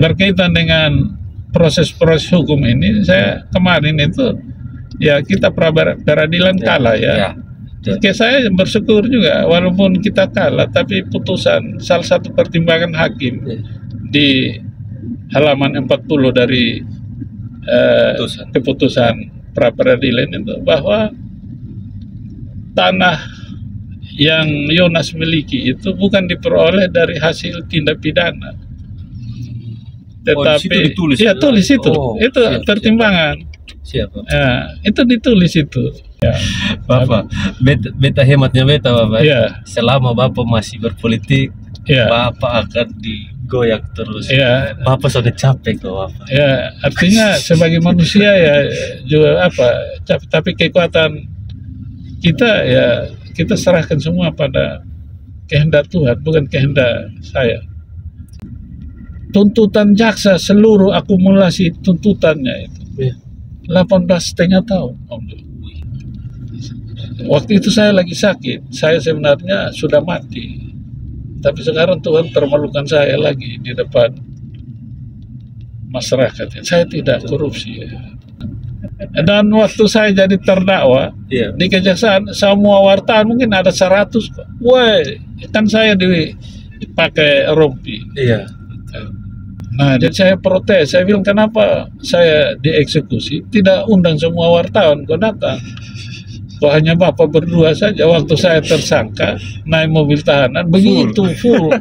berkaitan dengan proses-proses hukum ini, saya kemarin itu ya kita peradilan kalah ya. Oke, saya bersyukur juga walaupun kita kalah, tapi putusan salah satu pertimbangan hakim di halaman 40 dari keputusan pra peradilan itu bahwa tanah yang Yonas miliki itu bukan diperoleh dari hasil tindak pidana, tetapi ditulis, ya tulis itu, itu pertimbangan. Ya, itu ditulis itu. Ya. Bapak, beta hematnya beta Bapak. Ya. Selama Bapak masih berpolitik, ya, Bapak akan digoyak terus. Ya. Bapak sudah capek kok Bapak. Ya, artinya sebagai manusia ya juga capek, tapi kekuatan kita ya kita serahkan semua pada kehendak Tuhan, bukan kehendak saya. Tuntutan jaksa seluruh akumulasi tuntutannya itu 18,5 tahun. Waktu itu saya lagi sakit, saya sebenarnya sudah mati, tapi sekarang Tuhan permalukan saya lagi di depan masyarakat. Saya tidak korupsi. Dan waktu saya jadi terdakwa di kejaksaan, semua wartawan mungkin ada 100. Wah, kan saya dipakai rompi. Nah, jadi saya protes. Saya bilang, kenapa saya dieksekusi? Tidak undang semua wartawan, kok datang? Kok hanya Bapak berdua saja? Waktu saya tersangka, naik mobil tahanan, begitu full.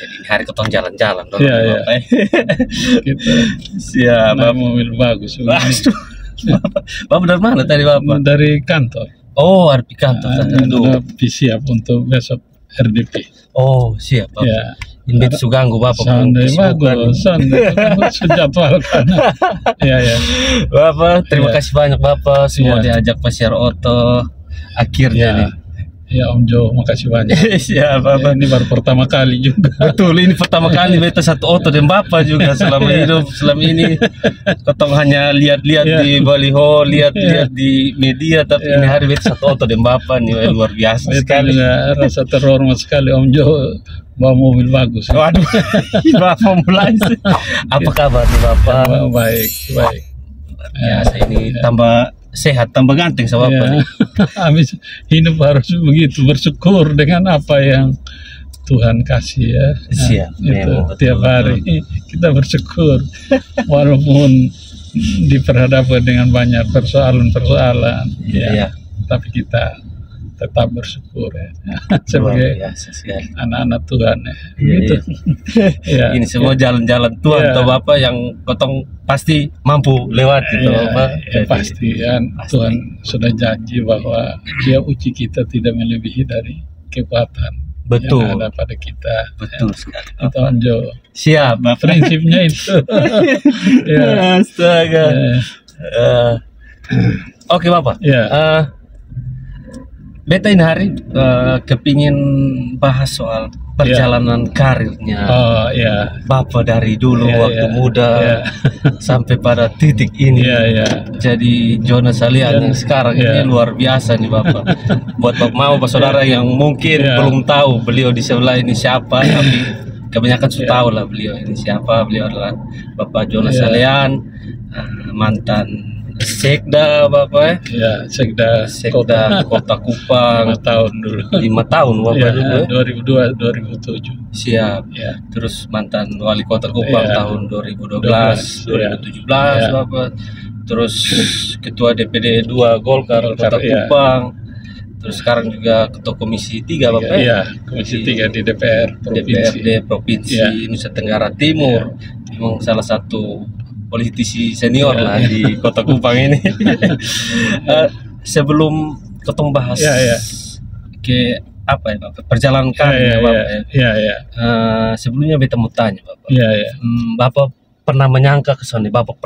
Jadi hari ketong jalan-jalan dong. Iya. Kita siap. Mobil bagus. Bapak dari mana tadi Bapak? Dari kantor. Oh, ada di kantor. Siap untuk besok RDP. Oh, siap Bapak. Ya. Ini suganggu Bapak. Sonde bagus. Sejadwalkan. Ya. Bapak, terima kasih banyak Bapak. Semua diajak Pasiar Oto. Akhirnya nih. Ya Om Jo, makasih banyak. Siap Bapak. Ini baru pertama kali juga. Betul, ini pertama kali beta satu oto dan Bapak juga selama hidup. Selama ini ketong hanya lihat-lihat di baliho, lihat-lihat di media, tapi ini hari beta satu oto dan Bapak nih luar biasa sekali. Rasa terhormat sekali Om Jo bawa mobil bagus. Waduh, Bapak mulai. Apa kabar nih Bapak? Baik. Biasa ini tambah sehat, tambah ganteng sama Bapak. Habis hidup harus begitu, bersyukur dengan apa yang Tuhan kasih ya. Siap. Itu tiap hari kita bersyukur walaupun diperhadapkan dengan banyak persoalan. Tapi kita tetap bersyukur ya. Sebagai anak-anak Tuhan ya. Gitu. Ini semua jalan-jalan Tuhan atau Bapak yang potong pasti mampu lewat gitu Bapak. Pasti kan Tuhan sudah janji bahwa Dia uji kita tidak melebihi dari kekuatan yang ada pada kita. Betul sekali. Itu Om Jo. Siap Bapak. Prinsipnya itu. Astaga. Oke Bapak. Beta ini hari kepingin bahas soal perjalanan karirnya Bapak dari dulu waktu muda sampai pada titik ini. Jadi Jonas Salian yang sekarang ini luar biasa nih Bapak. Buat Bapak mau saudara yang mungkin belum tahu beliau di sebelah ini siapa, tapi kebanyakan sudah tahu lah beliau ini siapa. Beliau adalah Bapak Jonas Salian, mantan Sekda Bapak Sekda Kota Kupang 5 tahun dulu. 5 tahun Bapak dulu 2002-2007. Siap. Terus mantan Wali Kota Kupang tahun 2012 2017 Bapak. Terus Ketua DPD 2 Golkar Kota Kupang. Terus sekarang juga Ketua Komisi 3 Bapak. Komisi 3 di DPRD Provinsi Nusa Tenggara Timur. Memang salah satu politisi senior lah di Kota Kupang ini. Sebelum ketemu bahas ke apa ya Bapak? Perjalanan karir Bapak ya. Iya, iya. Sebelumnya beta mau tanya Bapak. Iya, iya. Bapak pernah menyangka ke sana Bapak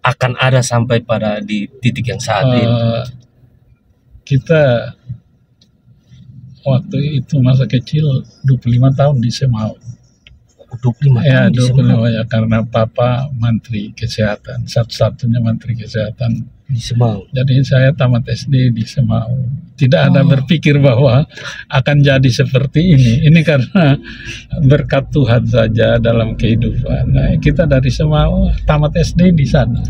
akan ada sampai pada di titik yang saat ini? Kita waktu itu masa kecil 25 tahun di Semau. 25 ya, tahun 25 ya, karena papa menteri kesehatan, satu-satunya menteri kesehatan di Semau. Jadi saya tamat SD di Semau. Tidak ada berpikir bahwa akan jadi seperti ini. Ini karena berkat Tuhan saja dalam kehidupan. Nah, kita dari Semau tamat SD di sana.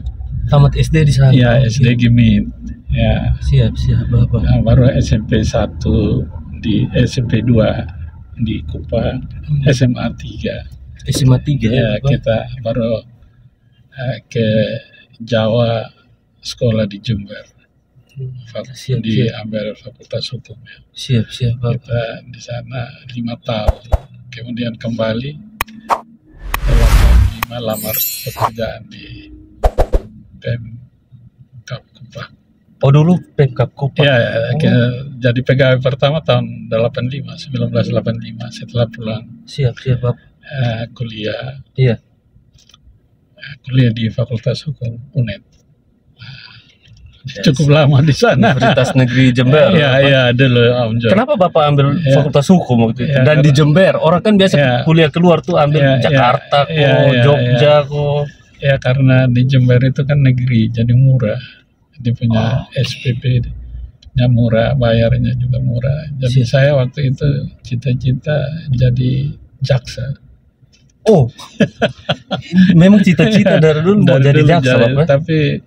Tamat SD di sana? Ya, SD Gimit. Ya. Siap Bapak. Nah, baru SMP 1 di SMP 2 di Kupang, SMA 3. SMA 3 ya, kita baru ke Jawa sekolah di Jember. Ambil Fakultas Hukum ya. Siap Bapak. Kita di sana 5 tahun. Kemudian kembali tahun 5 lamar pekerjaan di Pemkab Kupang. Oh dulu Pemkab Kupang. Ya, jadi pegawai pertama tahun 1985 setelah pulang. Siap Bapak. Kuliah. Iya. Kuliah di Fakultas Hukum UNED. Cukup lama di sana. Universitas Negeri Jember. Iya dulu Om Jo. Kenapa Bapak ambil Fakultas Hukum waktu itu? Dan di Jember, orang kan biasa kuliah keluar tuh ambil Jakarta Jogja Ya karena di Jember itu kan negeri, jadi murah. Dia punya SPP nya murah, bayarnya juga murah. Jadi saya waktu itu cita-cita jadi jaksa. Oh, memang cita-cita dari dulu mau jadi jaksa Bapak? Tapi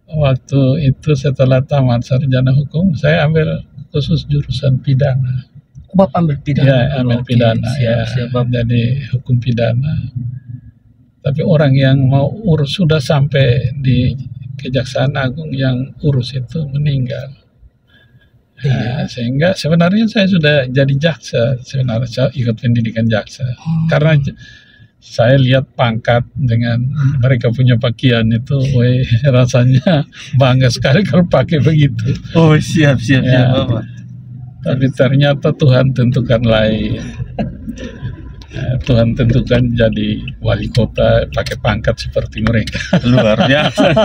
waktu itu setelah tamat sarjana hukum, saya ambil khusus jurusan pidana. Bapak ambil pidana? Ya, ambil pidana. Siap, jadi hukum pidana. Tapi orang yang mau urus sudah sampai di Kejaksaan Agung yang urus itu meninggal. Sehingga sebenarnya saya sudah jadi jaksa. Sebenarnya saya ikut pendidikan jaksa. Karena saya lihat pangkat dengan mereka punya pakaian itu, rasanya bangga sekali kalau pakai begitu. Oh siap Bapak. Tapi ternyata Tuhan tentukan lain. Tuhan tentukan jadi wali kota pakai pangkat seperti mereka. Luar biasa.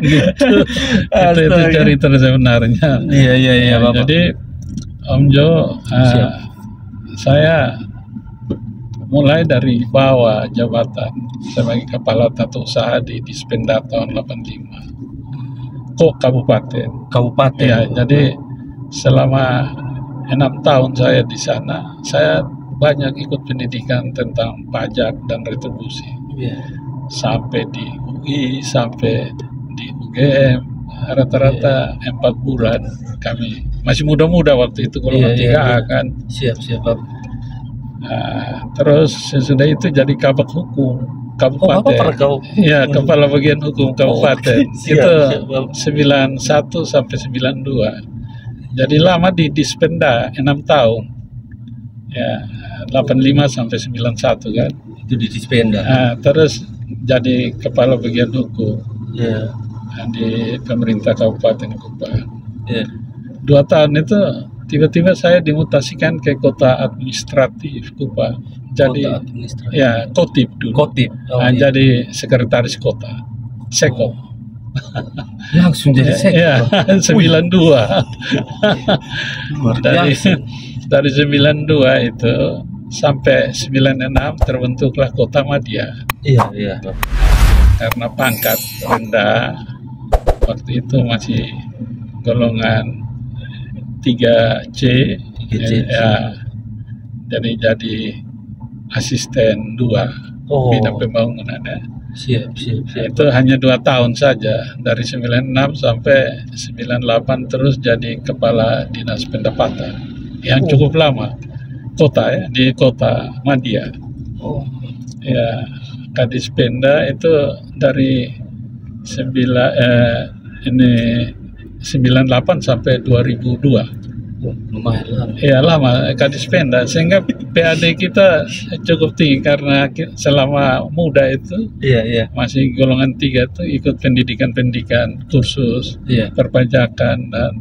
Gitu. Itu cerita sebenarnya. Iya Bapak. Jadi Om Jo, saya mulai dari bawah jabatan sebagai kepala tata usaha di Dispenda tahun 85. Kabupaten. Ya, jadi selama 6 tahun saya di sana, saya banyak ikut pendidikan tentang pajak dan retribusi. Sampai di UI, sampai di UGM, rata-rata 4 bulan kami. Masih muda-muda waktu itu, golongan 3A kan. Siap Bapak. Terus sesudah itu jadi kabak hukum kabupaten. Ya, kepala bagian hukum kabupaten. Itu 91 sampai 92. Jadi lama di Dispenda 6 tahun. Ya, 85 sampai 91 kan. Itu di Dispenda. Terus jadi kepala bagian hukum. Di pemerintah Kabupaten Kupang. 2 tahun itu tiba-tiba saya dimutasikan ke kota administratif Kupang. Jadi ya Kotip dulu. Jadi sekretaris kota. Sekop. Langsung jadi sekop. Ya, 92. Dari 92 itu sampai 96 terbentuklah Kota Madia. Iya. Karena pangkat rendah waktu itu masih golongan 3C. Ya, jadi asisten 2 bidang pembangunan ya. Siap. Itu hanya 2 tahun saja, dari 96 sampai 98 terus jadi kepala dinas pendapatan yang cukup lama di kota Madia. Ya, Kadispenda itu dari 98 sampai 2002. Lumayan lama. Ya lama Kadispenda, sehingga PAD kita cukup tinggi karena selama muda itu masih golongan 3 itu ikut pendidikan kursus perpajakan dan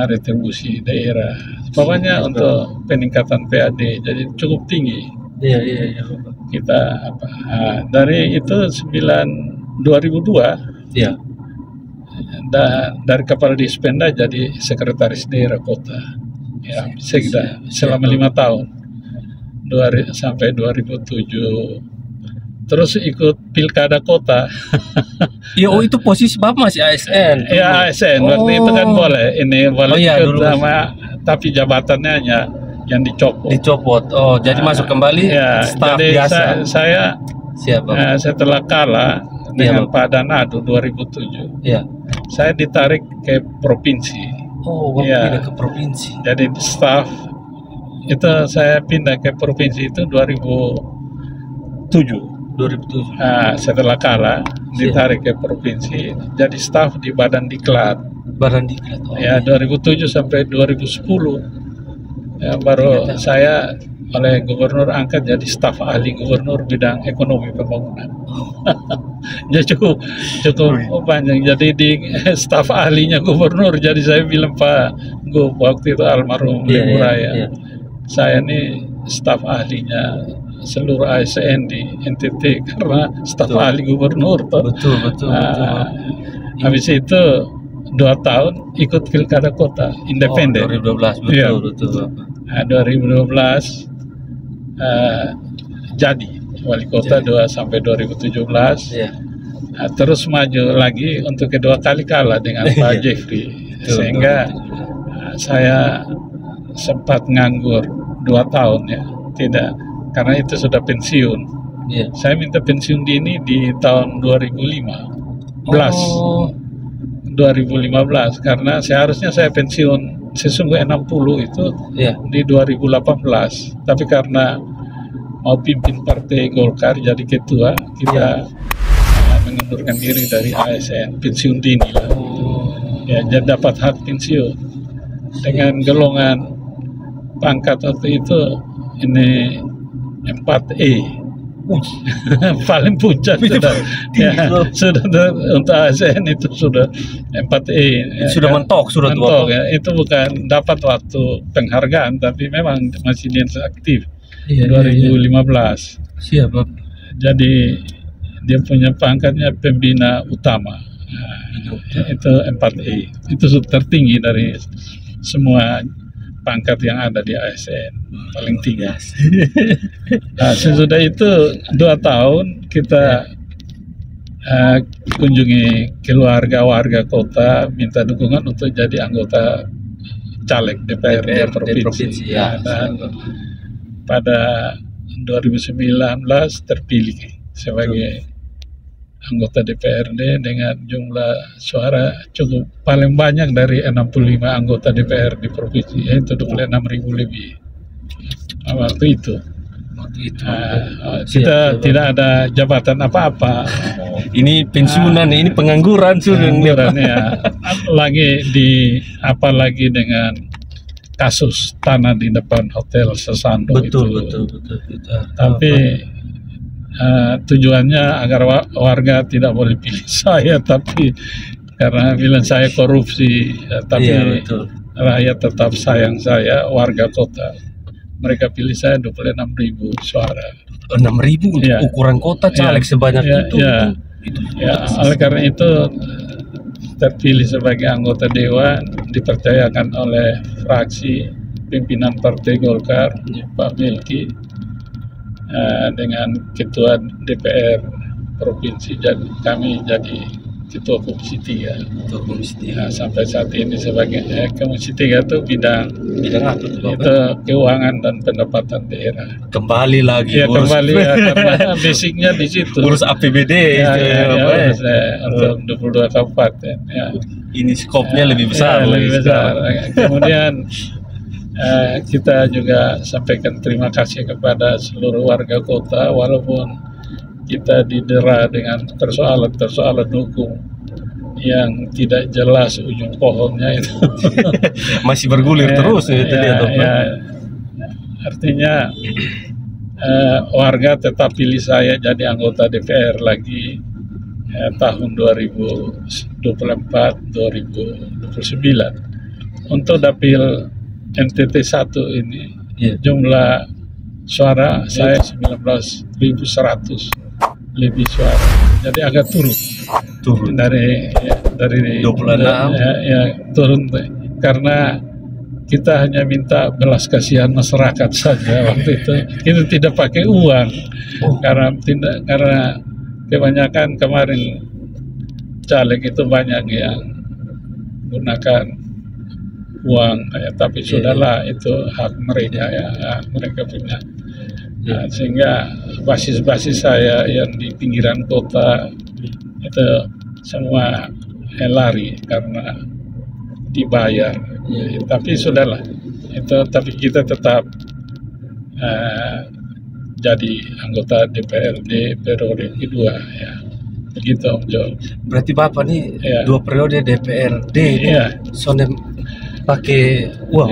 retribusi daerah. Pokoknya untuk peningkatan PAD jadi cukup tinggi. Iya. Kita dari itu 2002. Iya. Dari kepala Dispenda jadi sekretaris daerah kota. Ya, sekda selama 5 tahun. Sampai 2007. Terus ikut pilkada kota. Ya, itu posisi Bapak masih ASN. Ya, ASN. Waktu itu kan boleh. Ini boleh ikut sama, tapi jabatannya hanya yang dicopot. Oh, jadi masuk kembali staf jadi biasa. Saya setelah kalah dengan Pak Danado 2007. Iya. Saya ditarik ke provinsi. Oh, pindah ke provinsi. Jadi staf itu saya pindah ke provinsi itu 2007. Setelah kalah ditarik ke provinsi jadi staf di Badan Diklat. Ya, 2007 sampai 2010 ya, baru saya oleh gubernur angkat jadi staf ahli gubernur bidang ekonomi pembangunan. Ya cukup panjang. Jadi di staf ahlinya gubernur, jadi saya bilang Pak Gub waktu itu almarhum Lebu Raya, saya ini staf ahlinya seluruh ASN di NTT karena staf ahli gubernur. Betul. Habis itu 2 tahun ikut pilkada kota independen. 2012 betul. 2012 jadi wali kota 2 sampai 2017. Terus maju lagi untuk kedua kali kalah dengan Pak Jeffrey. Sehingga saya sempat nganggur 2 tahun ya. Tidak, karena itu sudah pensiun. Saya minta pensiun dini di tahun 2015 karena seharusnya saya pensiun sesungguhnya 60 itu di 2018, tapi karena mau pimpin partai Golkar jadi ketua, kita mengundurkan diri dari ASN, pensiun dini lah. Ya, jadi dapat hak pensiun dengan golongan pangkat waktu itu ini 4E. Paling puncak sudah untuk ASN itu sudah 4E. Sudah mentok ya. Itu bukan dapat waktu penghargaan, tapi memang masih dia aktif. 2015. Siap. Jadi dia punya pangkatnya pembina utama. Itu 4E. Itu tertinggi dari semua pangkat yang ada di ASN, paling tinggi. Sesudah itu 2 tahun kita kunjungi keluarga warga kota, minta dukungan untuk jadi anggota caleg DPRD provinsi. Dan pada 2019 terpilih sebagai anggota DPRD dengan jumlah suara cukup paling banyak dari 65 anggota DPR di provinsi, yaitu 26.000 lebih. Waktu itu kita tidak ada jabatan apa-apa. Ini pensiunan, ini pengangguran sudah. Ya. Apalagi dengan kasus tanah di depan Hotel Sesando. Betul. Tapi tujuannya agar warga tidak boleh pilih saya, tapi karena bilang saya korupsi, tapi rakyat tetap sayang saya, warga kota. Mereka pilih saya 26.000 suara. 6.000 untuk ukuran kota caleg sebanyak itu. Oleh karena itu terpilih sebagai anggota dewan, dipercayakan oleh fraksi pimpinan Partai Golkar, Pak Melki, dengan ketua DPR provinsi, dan kami jadi ketua komisi 3. Sampai saat ini sebagai komisi 3 itu bidang apa tuh, itu keuangan dan pendapatan daerah. Kembali lagi karena basicnya di situ. Urus APBD untuk 22 kabupaten. Ini skopnya lebih besar. Kemudian kita juga sampaikan terima kasih kepada seluruh warga kota, walaupun kita didera dengan persoalan hukum yang tidak jelas ujung pohonnya itu. Masih bergulir terus itu artinya warga tetap pilih saya jadi anggota DPR lagi tahun 2024-2029 untuk dapil NTT 1 ini jumlah suara saya 19.100 lebih suara, jadi agak turun dari 26 turun karena kita hanya minta belas kasihan masyarakat saja waktu itu. Kita tidak pakai uang karena kebanyakan kemarin caleg itu banyak yang gunakan uang tapi sudahlah, itu hak mereka mereka punya. Sehingga basis-basis saya yang di pinggiran kota itu semua lari karena dibayar. Tapi sudahlah itu, tapi kita tetap jadi anggota DPRD periode kedua ya. Begitu Om Jo. Berarti Bapak nih 2 periode DPRD soalnya pakai uang?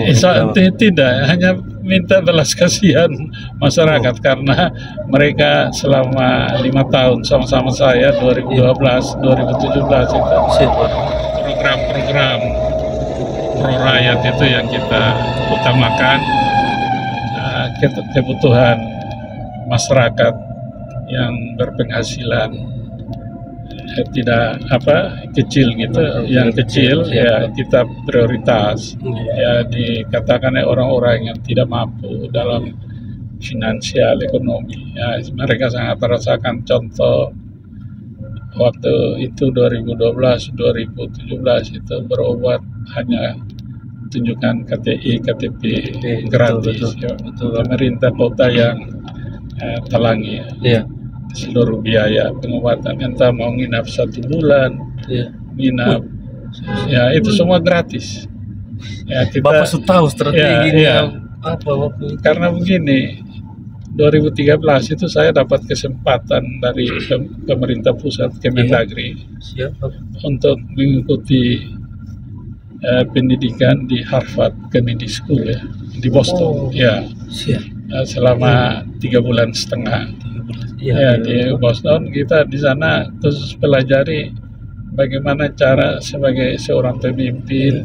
Tidak, hanya minta belas kasihan masyarakat karena mereka selama 5 tahun sama-sama saya 2012-2017 itu program-program pro rakyat itu yang kita utamakan, kebutuhan masyarakat yang berpenghasilan tidak kecil gitu, yang kecil ya kita prioritas, ya dikatakan orang-orang yang tidak mampu dalam finansial ekonomi ya, mereka sangat merasakan. Contoh waktu itu 2012-2017 itu berobat hanya tunjukkan KTP gratis, betul. Pemerintah kota yang talangi seluruh biaya pengobatan, entah mau nginap 1 bulan, nginap ya itu semua gratis ya. Bapak sudah tahu strateginya apa waktu itu? Karena begini, 2013 itu saya dapat kesempatan dari pemerintah pusat Kemendagri untuk mengikuti pendidikan di Harvard Kennedy School ya, di Boston selama 3,5 bulan. Di Boston kita di sana terus pelajari bagaimana cara sebagai seorang pemimpin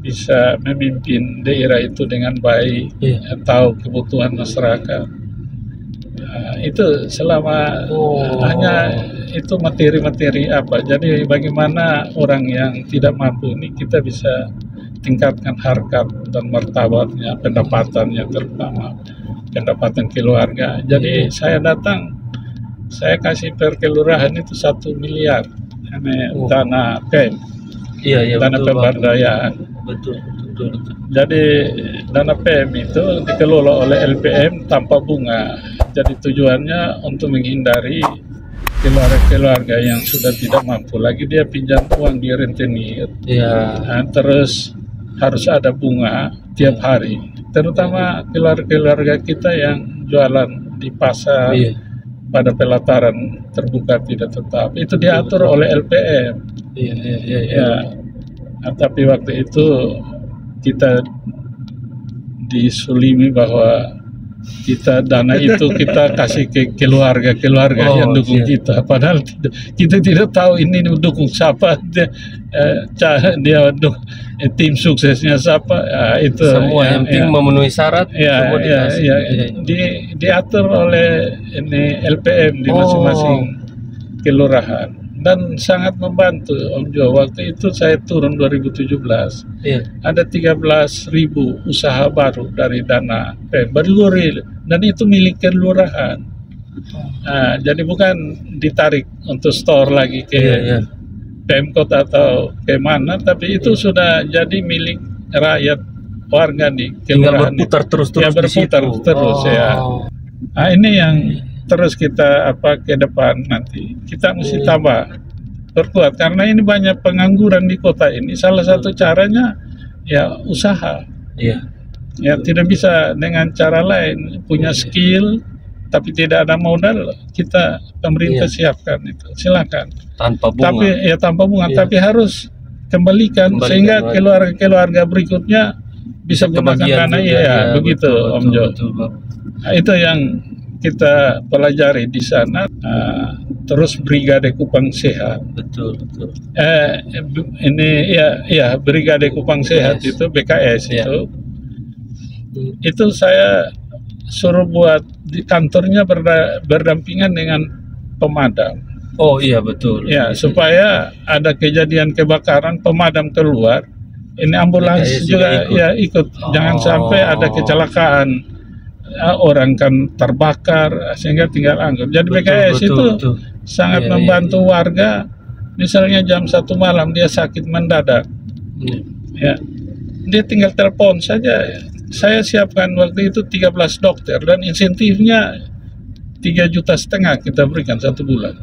bisa memimpin daerah itu dengan baik, tahu kebutuhan masyarakat. Itu selama hanya itu materi-materi apa. Jadi bagaimana orang yang tidak mampu ini kita bisa tingkatkan harkat dan martabatnya, pendapatannya, terutama pendapatan keluarga. Jadi saya datang, saya kasih per kelurahan itu 1 miliar dana PEM, dana pemberdayaan. Betul. Jadi dana PEM itu dikelola oleh LPM tanpa bunga. Jadi tujuannya untuk menghindari keluarga-keluarga yang sudah tidak mampu lagi dia pinjam uang di rentenir. Terus harus ada bunga tiap hari. Terutama keluarga-keluarga kita yang jualan di pasar pada pelataran terbuka tidak tetap. Itu diatur oleh LPM. Tapi waktu itu kita disulimi bahwa kita dana itu kita kasih ke keluarga-keluarga yang dukung kita, padahal kita tidak tahu ini mendukung siapa, dia tim suksesnya siapa, itu semua yang penting memenuhi syarat diatur oleh ini LPM di masing-masing kelurahan. Dan sangat membantu Om Jo. Waktu itu saya turun 2017, ada 13.000 usaha baru dari dana PEM, dan itu milik kelurahan. Jadi bukan ditarik untuk store lagi ke Pemkot atau ke mana, tapi itu sudah jadi milik rakyat, warga di kelurahan. Tinggal berputar terus ya. Ini yang terus kita ke depan nanti kita mesti tambah perkuat, karena ini banyak pengangguran di kota ini. Salah satu caranya ya usaha. Ya tidak bisa dengan cara lain, punya skill tapi tidak ada modal, kita pemerintah siapkan itu, silakan tanpa bunga. Tapi tanpa bunga, tapi harus kembalikan sehingga keluarga berikutnya bisa gunakan dana begitu betul, Om Jo. Itu yang kita pelajari di sana. terus Brigade Kupang Sehat. Betul, betul. Ini ya Brigade Kupang Sehat itu BKS itu saya suruh buat di kantornya berdampingan dengan pemadam. Oh iya betul. Ya, supaya ada kejadian kebakaran pemadam keluar, ini ambulans juga ikut. Jangan sampai ada kecelakaan, orang kan terbakar sehingga tinggal anggur. Jadi BKS itu sangat membantu warga. Misalnya jam 1 malam dia sakit mendadak, ya dia tinggal telepon saja. Saya siapkan waktu itu 13 dokter dan insentifnya 3,5 juta kita berikan 1 bulan.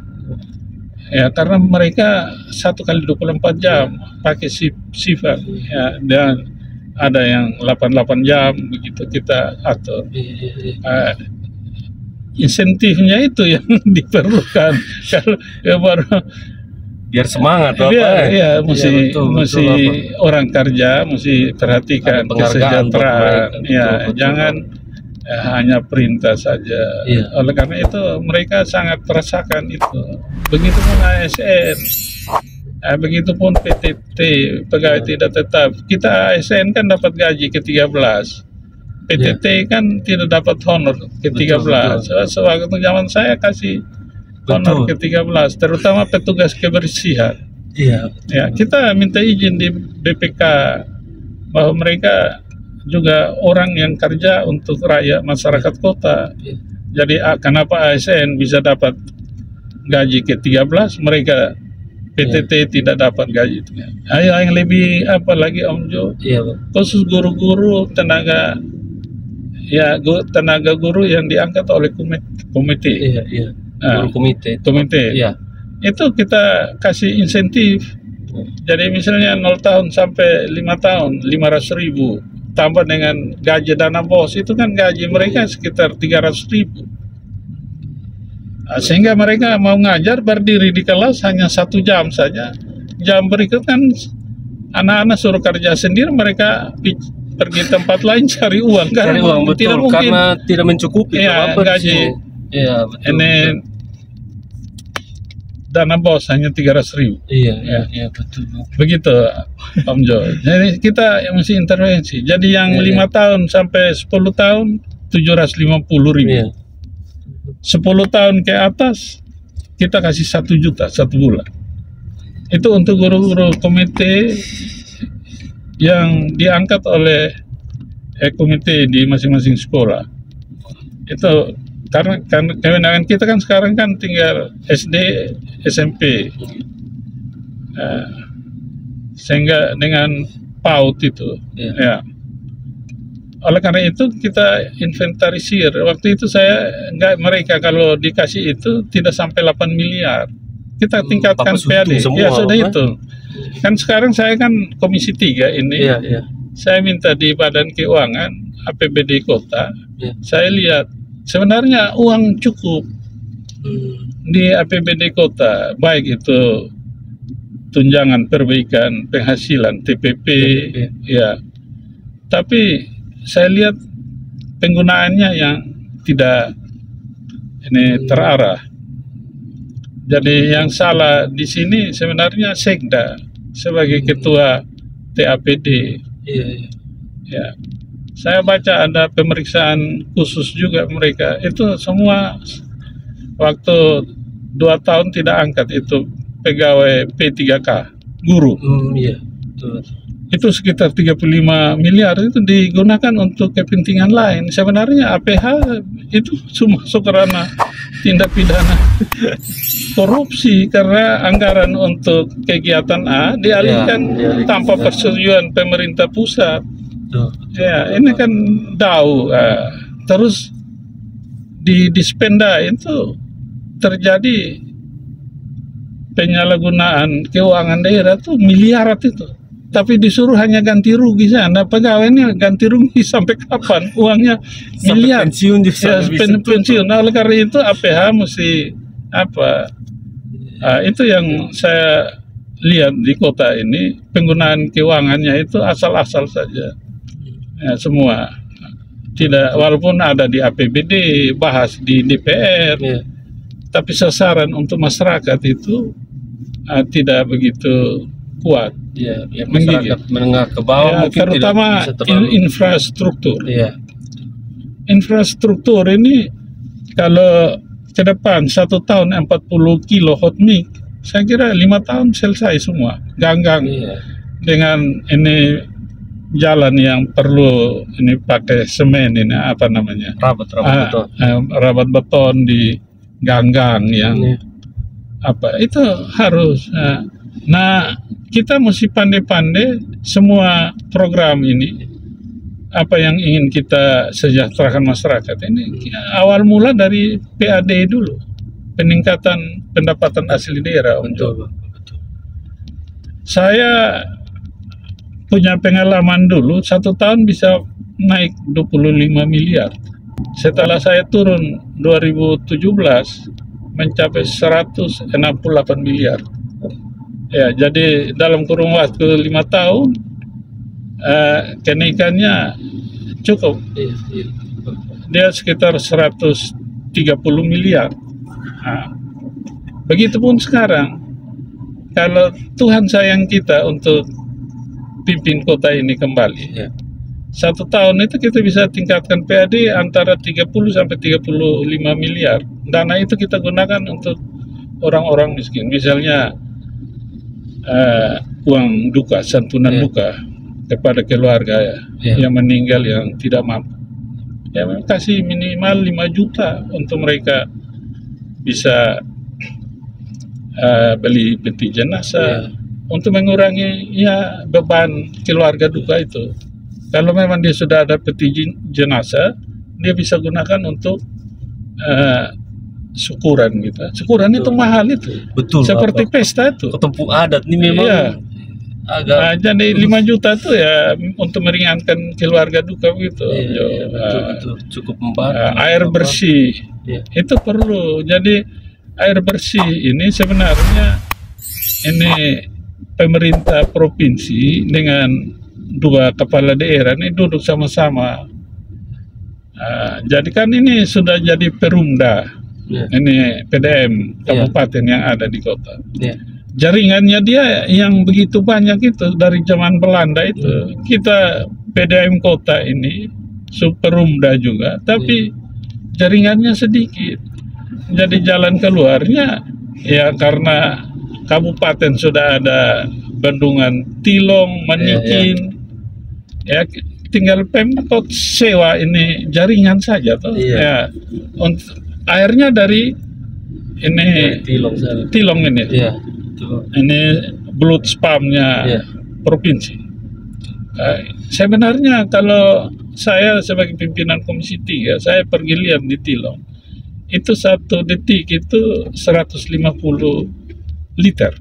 Ya, karena mereka 1 kali 24 jam pakai shift ya, dan ada yang 88 jam begitu kita atur. Insentifnya itu yang diperlukan. Kalau baru biar semangat mesti orang kerja mesti perhatikan kesejahteraan. Jangan hanya perintah saja. Oleh karena itu mereka sangat merasakan itu. Begitupun ASN, begitupun PTT, pegawai tidak tetap. Kita ASN kan dapat gaji ke-13. PTT kan tidak dapat honor ke-13. Sewaktu zaman saya kasih honor ke-13, terutama petugas kebersihan. Ya, kita minta izin di BPK bahwa mereka juga orang yang kerja untuk rakyat masyarakat kota. Jadi kenapa ASN bisa dapat gaji ke-13, mereka PTT tidak dapat gaji. Ayo yang lebih apa lagi Om Jo? Khusus guru-guru, tenaga guru yang diangkat oleh komite. Guru komite. Itu kita kasih insentif. Jadi misalnya 0 tahun sampai 5 tahun 500.000. Tambah dengan gaji dana bos, itu kan gaji mereka sekitar 300.000. Sehingga mereka mau ngajar berdiri di kelas hanya 1 jam saja. Jam berikut kan anak-anak suruh kerja sendiri, mereka pergi tempat lain cari uang. Cari uang, betul, tidak mungkin, karena tidak mencukupi gaji. Ini dana bos hanya 300.000. Iya, betul. Begitu Om Jo. Jadi kita mesti intervensi. Jadi yang 5 tahun sampai 10 tahun 750.000. 10 tahun ke atas kita kasih 1 juta 1 bulan. Itu untuk guru-guru komite yang diangkat oleh komite di masing-masing sekolah. Itu karena kewenangan kita kan sekarang kan tinggal SD, SMP, sehingga dengan PAUD itu, Oleh karena itu kita inventarisir. Waktu itu mereka kalau dikasih itu tidak sampai 8 miliar. Kita tingkatkan PAD. Ya sudah itu. Kan sekarang saya kan Komisi 3 ini. Saya minta di Badan Keuangan APBD Kota. Saya lihat sebenarnya uang cukup di APBD Kota, baik itu tunjangan perbaikan penghasilan TPP, ya. Tapi saya lihat penggunaannya yang tidak terarah. Jadi yang salah di sini sebenarnya Sekda sebagai ketua TAPD. Ya. Saya baca ada pemeriksaan khusus juga mereka. Itu semua waktu 2 tahun tidak angkat itu pegawai P3K, guru. Itu sekitar 35 miliar itu digunakan untuk kepentingan lain. Sebenarnya APH itu cuma masuk ranah tindak pidana korupsi karena anggaran untuk kegiatan A dialihkan tanpa persetujuan pemerintah pusat. Ya, ini kan terus di Dispenda itu terjadi penyalahgunaan keuangan daerah tuh miliaran itu. Tapi disuruh hanya ganti rugi sana. Pegawainya ganti rugi sampai kapan? Uangnya miliar. Sampai pensiun. Nah, oleh karena itu APH mesti apa? Itu yang saya lihat di kota ini, penggunaan keuangannya itu asal-asal saja. Ya, semua. Tidak, walaupun ada di APBD, bahas di DPR. tapi sasaran untuk masyarakat itu tidak begitu kuat. Ya, masyarakat menengah ke bawah mungkin terutama tidak bisa terlalu infrastruktur. Ya. Infrastruktur ini kalau ke depan 1 tahun 40 kilo hot mix, saya kira 5 tahun selesai semua. Ganggang dengan ini jalan yang perlu ini pakai semen ini apa namanya? Rabat beton di ganggang yang apa itu harus. Nah, kita mesti pandai-pandai semua program ini apa yang ingin kita sejahterakan masyarakat ini awal mula dari PAD dulu, peningkatan pendapatan asli daerah. Betul. Saya punya pengalaman dulu 1 tahun bisa naik 25 miliar. Setelah saya turun 2017 mencapai 168 miliar. Ya, jadi dalam kurun waktu 5 tahun kenaikannya cukup. Dia sekitar 130 miliar. Nah, begitupun sekarang. Kalau Tuhan sayang kita untuk pimpin kota ini kembali, 1 tahun itu kita bisa tingkatkan PAD antara 30 sampai 35 miliar. Dana itu kita gunakan untuk orang-orang miskin. Misalnya uang duka, santunan duka kepada keluarga yang meninggal yang tidak mampu. Ya, kasih minimal 5 juta untuk mereka bisa beli peti jenazah, untuk mengurangi beban keluarga duka itu. Kalau memang dia sudah ada peti jenazah, dia bisa gunakan untuk syukuran gitu. Syukuran itu mahal itu. Betul. Seperti pesta itu. Ketemu adat ini memang agak. Jadi 5 juta itu ya untuk meringankan keluarga duka gitu. Betul. Cukup membantu. Air bersih itu perlu. Jadi air bersih ini sebenarnya ini pemerintah provinsi dengan 2 kepala daerah ini duduk sama-sama. Jadi kan ini sudah jadi perumda, ini PDM kabupaten yang ada di kota. Jaringannya dia yang begitu banyak itu dari zaman Belanda itu. Kita PDM kota ini superumda juga, tapi jaringannya sedikit. Jadi jalan keluarnya ya karena kabupaten sudah ada bendungan Tilong, Manikin, ya tinggal Pemkot sewa ini jaringan saja toh. Ya, airnya dari ini Tilong ini. Ini belut spamnya provinsi. Sebenarnya kalau saya sebagai pimpinan Komisi 3, saya pergi lihat di Tilong. Itu 1 detik itu 150 liter.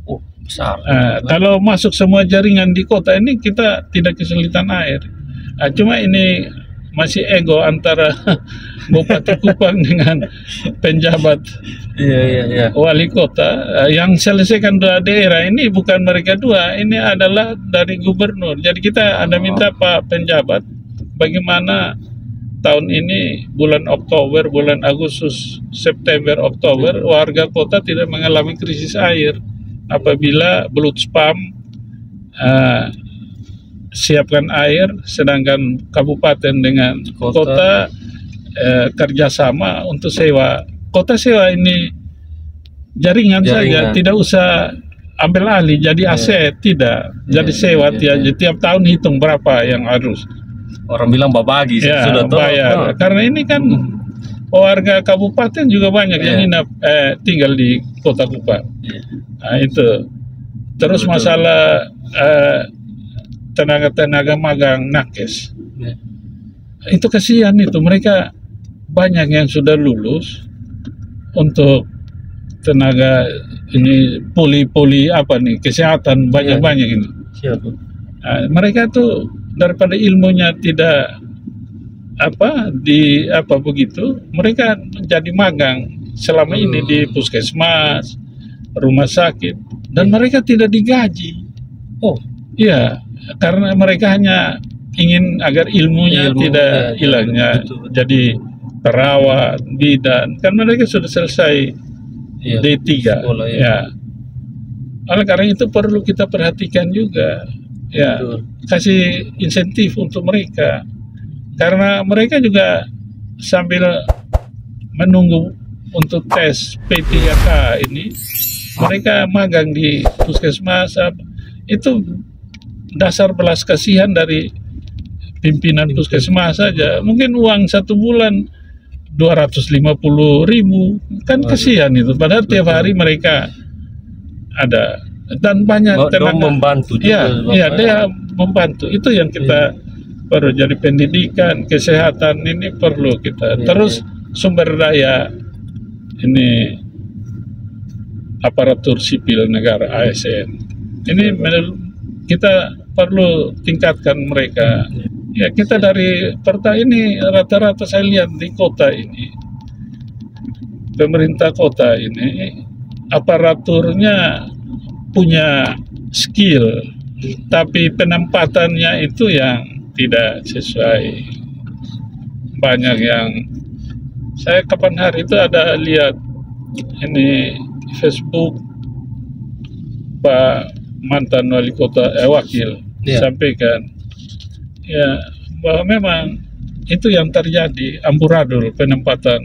Oh, besar. Kalau masuk semua jaringan di kota ini kita tidak kesulitan air. Cuma ini masih ego antara Bupati Kupang dengan penjabat wali kota yang selesaikan 2 daerah ini bukan mereka 2, ini adalah dari gubernur. Jadi kita ada minta Pak penjabat bagaimana tahun ini bulan Oktober, bulan Agustus, September, Oktober warga kota tidak mengalami krisis air. Apabila belut spam siapkan air, sedangkan kabupaten dengan kota kerjasama untuk sewa. Kota sewa ini jaringan saja, tidak usah ambil alih jadi aset, tidak. Jadi sewa tiap tahun hitung berapa yang harus. Orang bilang babagi sudah tahu. Bayar. Karena ini kan warga kabupaten juga banyak yang tinggal di kota Kupang. Nah itu. Terus masalah tenaga-tenaga magang nakes. Itu kasihan itu, mereka banyak yang sudah lulus untuk tenaga ini poli apa nih kesehatan banyak-banyak ini. Mereka tuh daripada ilmunya tidak begitu, mereka jadi magang selama ini di puskesmas, rumah sakit, dan mereka tidak digaji. Iya, karena mereka hanya ingin agar ilmunya tidak hilangnya. Jadi perawat, bidan, kan mereka sudah selesai D3 sekolah, ya. Oleh karena itu perlu kita perhatikan juga ya. Betul. Kasih insentif untuk mereka, karena mereka juga sambil menunggu untuk tes P3K ini, mereka magang di puskesmas. Itu dasar belas kasihan dari pimpinan puskesmas saja. Mungkin uang 1 bulan 250.000, kan kasihan itu. Padahal tiap hari mereka ada, dan banyak tenaga membantu juga. Ya, dia membantu. Itu yang kita perlu. Jadi pendidikan, kesehatan ini perlu kita. Terus sumber daya ini, aparatur sipil negara ASN ini kita perlu tingkatkan mereka. Ya, kita dari ini rata-rata saya lihat di kota ini, pemerintah kota ini aparaturnya punya skill, tapi penempatannya itu yang tidak sesuai. Banyak yang saya kapan hari itu ada lihat ini Facebook Pak mantan wali kota wakil sampaikan ya bahwa memang itu yang terjadi, amburadul penempatan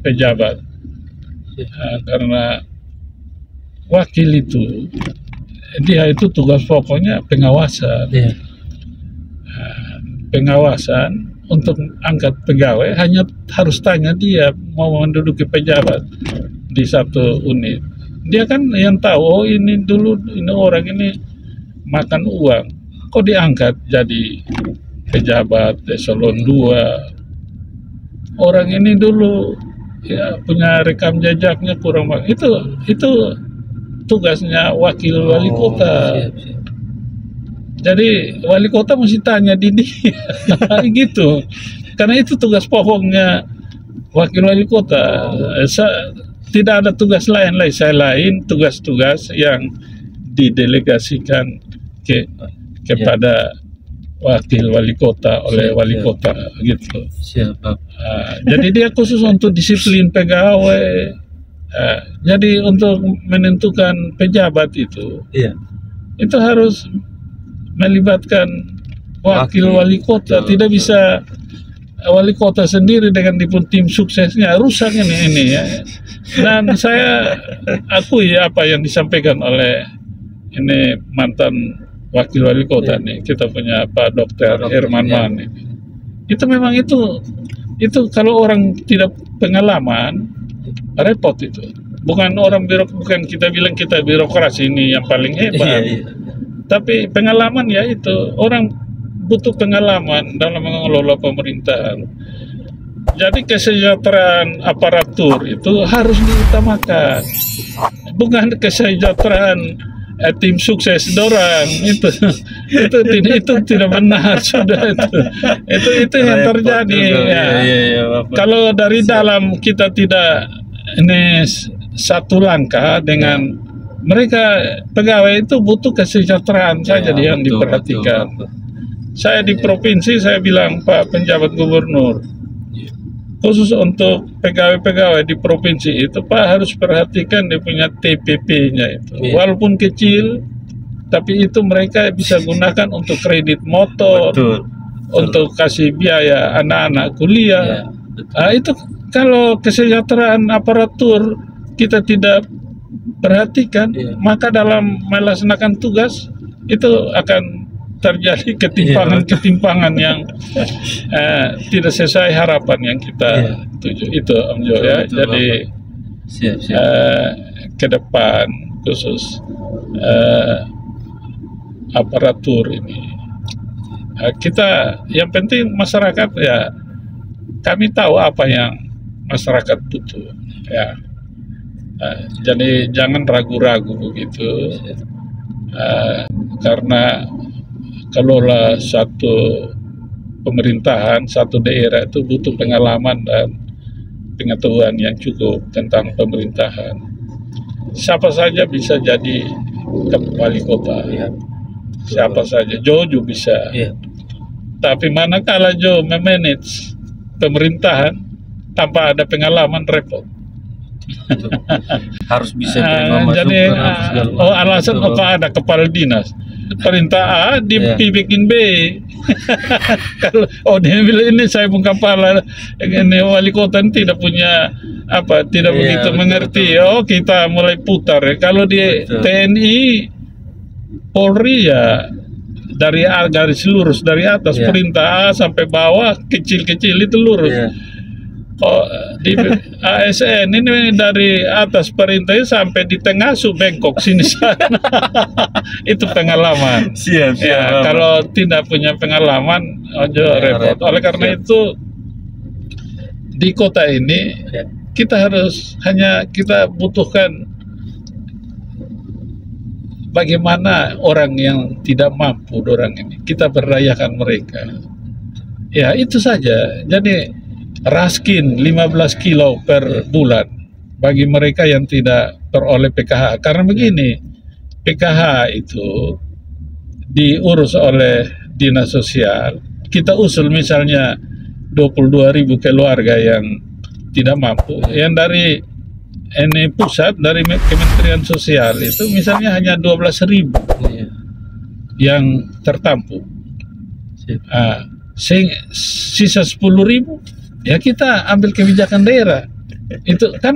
pejabat. Karena wakil itu dia itu tugas pokoknya pengawasan. Pengawasan untuk angkat pegawai hanya harus tanya dia mau menduduki pejabat di satu unit. Dia kan yang tahu, oh ini dulu ini orang ini makan uang, kok diangkat jadi pejabat eselon 2. Orang ini dulu ya punya rekam jejaknya kurang banget. Itu tugasnya wakil wali kota. Jadi wali kota mesti tanya di dia gitu. Karena itu tugas pokoknya wakil wali kota. Tidak ada tugas lain selain tugas-tugas yang didelegasikan kepada wakil wali kota oleh wali kota gitu. Jadi dia khusus untuk disiplin pegawai. Jadi untuk menentukan pejabat itu harus melibatkan wakil wali kota. Tidak bisa wali kota sendiri dengan tim suksesnya, rusak ini ya. Dan saya akui apa yang disampaikan oleh ini mantan wakil wali kota nih, kita punya Pak Dr. Herman Man ini. Itu memang itu kalau orang tidak pengalaman repot itu. Bukan kita bilang kita birokrasi ini yang paling hebat. Tapi pengalaman ya itu, orang butuh pengalaman dalam mengelola pemerintahan. Jadi kesejahteraan aparatur itu harus diutamakan, bukan kesejahteraan tim sukses dorang. Itu tidak benar sudah itu yang terjadi ya. Kalau dari dalam kita tidak ini satu langkah dengan mereka, pegawai itu butuh kesejahteraan saja yang diperhatikan. Saya di provinsi saya bilang Pak penjabat gubernur, khusus untuk pegawai-pegawai di provinsi itu Pak harus perhatikan dia punya TPP-nya itu. Walaupun kecil, tapi itu mereka bisa gunakan untuk kredit motor, untuk kasih biaya anak-anak kuliah. Itu kalau kesejahteraan aparatur kita tidak perhatikan, maka dalam melaksanakan tugas itu akan terjadi ketimpangan yang tidak sesuai harapan yang kita tuju. Itu Om Jo ya. Jadi ke depan khusus aparatur ini kita yang penting masyarakat ya, kami tahu apa yang masyarakat butuh ya. Jadi jangan ragu-ragu begitu, karena kelola satu pemerintahan, satu daerah itu butuh pengalaman dan pengetahuan yang cukup tentang pemerintahan. Siapa saja bisa jadi wali kota, siapa saja. Jo juga bisa. Tapi manakala Jo memanage pemerintahan tanpa ada pengalaman repot. Harus bisa terima masukan. Jadi alasan apa ada kepala dinas perintah A dibikin B. Kalau dia bilang ini saya pun kepala ini wali kota tidak punya tidak begitu mengerti. Oh kita mulai putar. Kalau di TNI Polri ya dari garis lurus dari atas perintah A sampai bawah kecil-kecil itu lurus. Oh, di ASN ini dari atas perintahnya sampai di tengah bengkok sini sana. Itu pengalaman. Siap. Kalau tidak punya pengalaman, repot. Oleh karena itu di kota ini kita butuhkan bagaimana orang yang tidak mampu, orang ini kita berdayakan mereka. Ya itu saja. Jadi raskin 15 kilo per bulan bagi mereka yang tidak peroleh PKH. Karena begini, PKH itu diurus oleh dinas sosial. Kita usul misalnya 22.000 keluarga yang tidak mampu. Yang dari pusat, dari Kementerian Sosial itu misalnya hanya 12.000 yang tertampung. Sisa 10.000 ya kita ambil kebijakan daerah. Itu kan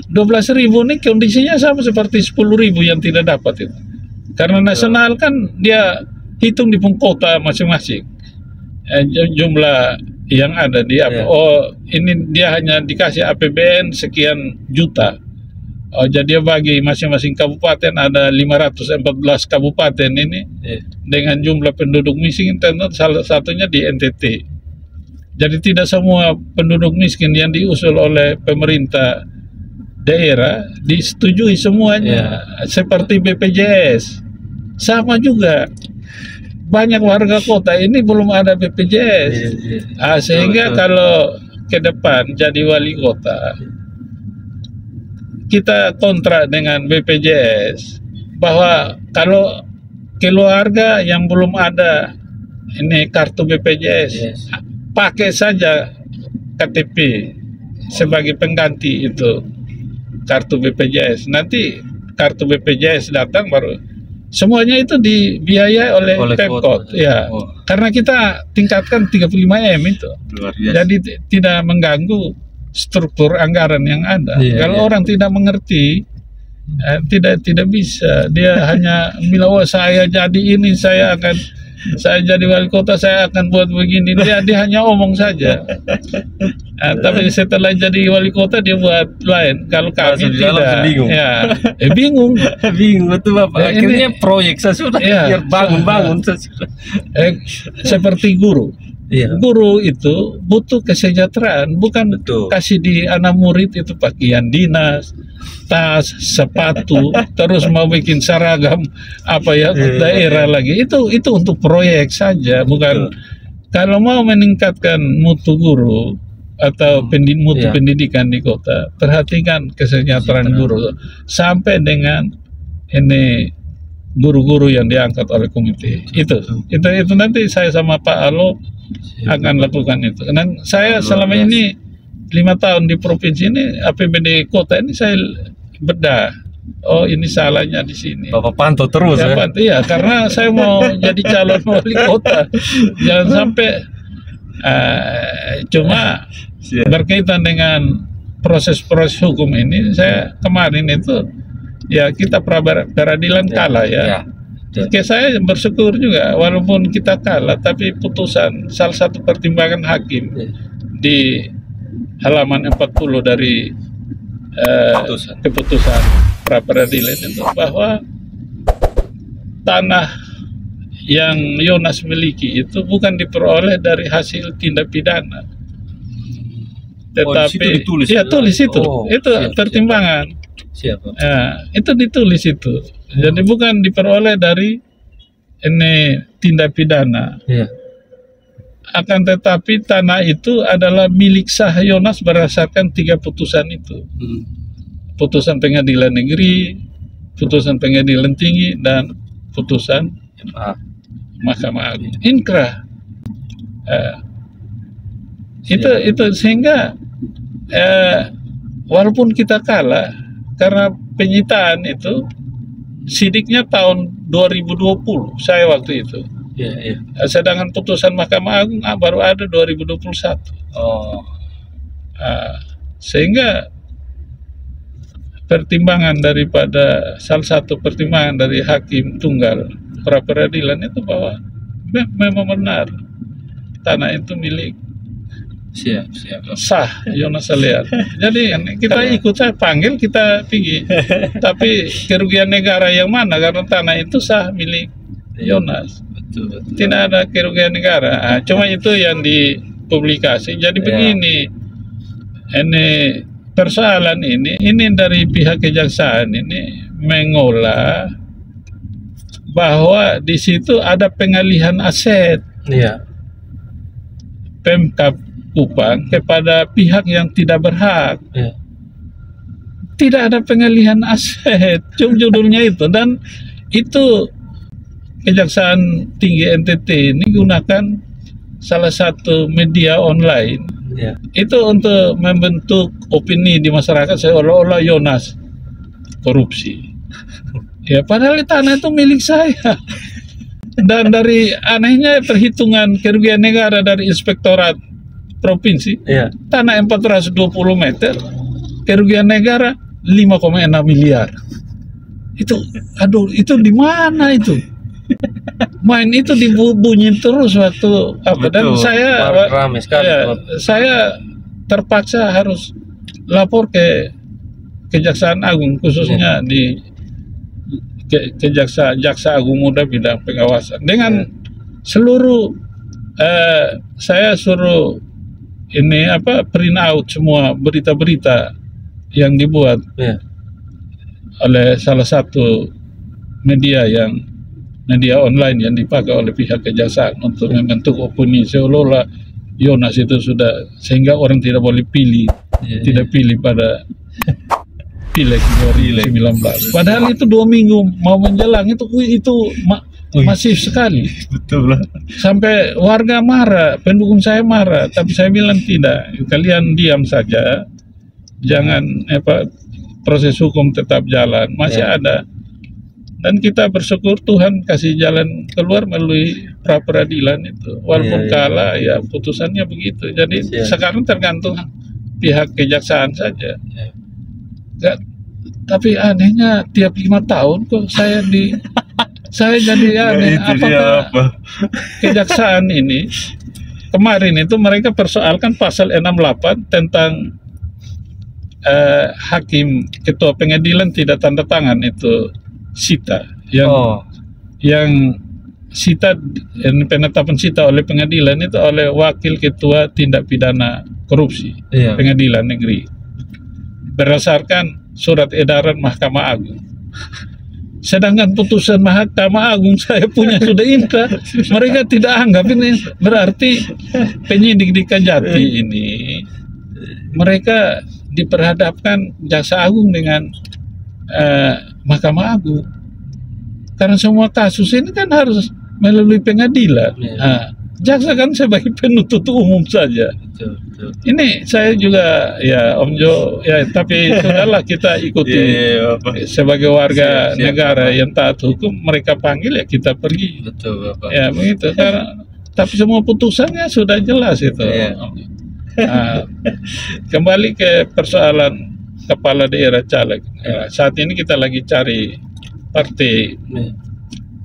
12.000 ini kondisinya sama seperti 10.000 yang tidak dapat itu. Karena nasional kan dia hitung di kota masing-masing jumlah yang ada di oh ini dia hanya dikasih APBN sekian juta. Oh jadi dia bagi masing-masing kabupaten ada 514 kabupaten ini dengan jumlah penduduk miskin salah satunya di NTT. Jadi tidak semua penduduk miskin yang diusul oleh pemerintah daerah disetujui semuanya. Seperti BPJS sama juga. Banyak warga kota ini belum ada BPJS. Sehingga kalau ke depan jadi wali kota kita kontrak dengan BPJS bahwa kalau keluarga yang belum ada ini kartu BPJS pakai saja KTP sebagai pengganti itu kartu BPJS. Nanti kartu BPJS datang baru semuanya itu dibiayai oleh Pemkot. Karena kita tingkatkan 35M itu. Jadi tidak mengganggu struktur anggaran yang ada. Kalau orang tidak mengerti tidak bisa. Dia hanya bilang saya jadi ini, saya jadi wali kota, saya akan buat begini. Dia hanya omong saja. Tapi setelah jadi wali kota dia buat lain. Kalau kami tidak, bingung. Bingung. Bingung betul Bapak. Akhirnya proyek sesudah biar bangun seperti guru. Guru itu butuh kesejahteraan, bukan kasih di anak murid itu pakaian dinas, tas, sepatu, terus mau bikin seragam daerah lagi. Itu untuk proyek saja, bukan. Kalau mau meningkatkan mutu guru atau mutu pendidikan di kota, perhatikan kesejahteraan guru sampai dengan ini guru-guru yang diangkat oleh komite. Itu nanti saya sama Pak Alo akan lakukan itu. Dan saya selama ini 5 tahun di provinsi ini, APBD kota ini saya bedah. Oh ini salahnya di sini. Bapak pantau terus Iya, karena saya mau jadi calon wali kota. Jangan sampai cuma berkaitan dengan proses-proses hukum ini. Saya kemarin itu kita peradilan kalah Oke, saya bersyukur juga walaupun kita kalah, tapi putusan salah satu pertimbangan hakim di halaman 40 dari keputusan pra peradilan itu bahwa tanah yang Yonas miliki itu bukan diperoleh dari hasil tindak pidana, tetapi ditulis itu pertimbangan. Itu ditulis itu. Jadi bukan diperoleh dari ini tindak pidana. Akan tetapi tanah itu adalah milik sah Yonas berdasarkan 3 putusan itu. Putusan pengadilan negeri, putusan pengadilan tinggi, dan putusan Mahkamah Agung. Inkrah. Itu sehingga walaupun kita kalah karena penyitaan itu sidiknya tahun 2020 saya waktu itu. Sedangkan putusan Mahkamah Agung baru ada 2021. Sehingga pertimbangan daripada salah satu pertimbangan dari hakim tunggal pra peradilan itu bahwa memang benar tanah itu milik sah Yonas Salear. Jadi kita ikut, saya panggil, kita pergi. Tapi kerugian negara yang mana? Karena tanah itu sah milik Yonas. Tidak ada kerugian negara. Cuma itu yang dipublikasi. Jadi begini, ini persoalan ini dari pihak kejaksaan ini mengolah bahwa di situ ada pengalihan aset. Pemkab Kupang kepada pihak yang tidak berhak. Tidak ada pengalihan aset, judulnya itu. Dan itu Kejaksaan Tinggi NTT ini gunakan salah satu media online itu untuk membentuk opini di masyarakat seolah-olah Yonas korupsi. Padahal tanah itu milik saya. Dan dari anehnya perhitungan kerugian negara dari Inspektorat Provinsi, tanah 420 meter, kerugian negara 5,6 miliar. Itu di mana itu? Main itu dibunyi terus waktu apa? Dan saya terpaksa harus lapor ke Kejaksaan Agung, khususnya di Jaksa Agung Muda bidang pengawasan. Dengan seluruh saya suruh print out semua berita-berita yang dibuat oleh salah satu media online yang dipakai oleh pihak kejaksaan untuk membentuk opini seolah-olah Yonas itu sudah, sehingga orang tidak boleh pilih, pilih pada Pileg 2019. Padahal itu 2 minggu mau menjelang itu masif sekali. Betul lah. Sampai warga marah, pendukung saya marah, tapi saya bilang tidak. Kalian diam saja, jangan proses hukum tetap jalan, masih ada. Dan kita bersyukur Tuhan kasih jalan keluar melalui pra peradilan itu. Walaupun kalah, putusannya begitu. Jadi sekarang tergantung pihak kejaksaan saja. Tapi anehnya tiap 5 tahun kok saya jadi aneh. Apakah kejaksaan ini kemarin itu mereka persoalkan pasal 68 tentang hakim ketua pengadilan tidak tanda tangan itu sita yang sita, penetapan sita oleh pengadilan itu oleh wakil ketua tindak pidana korupsi pengadilan negeri berdasarkan surat edaran Mahkamah Agung. Sedangkan putusan Mahkamah Agung saya punya sudah inkrah, mereka tidak anggap ini. Berarti penyidik di Kajati ini mereka diperhadapkan Jaksa Agung dengan Mahkamah Agung, karena semua kasus ini kan harus melalui pengadilan. Jaksa kan sebagai penuntut umum saja. Ini saya juga Om Jo tapi sudahlah kita ikuti sebagai warga negara yang taat hukum. Mereka panggil kita pergi. Begitu. Karena tapi semua putusannya sudah jelas itu. Kembali ke persoalan kepala daerah caleg. Saat ini kita lagi cari partai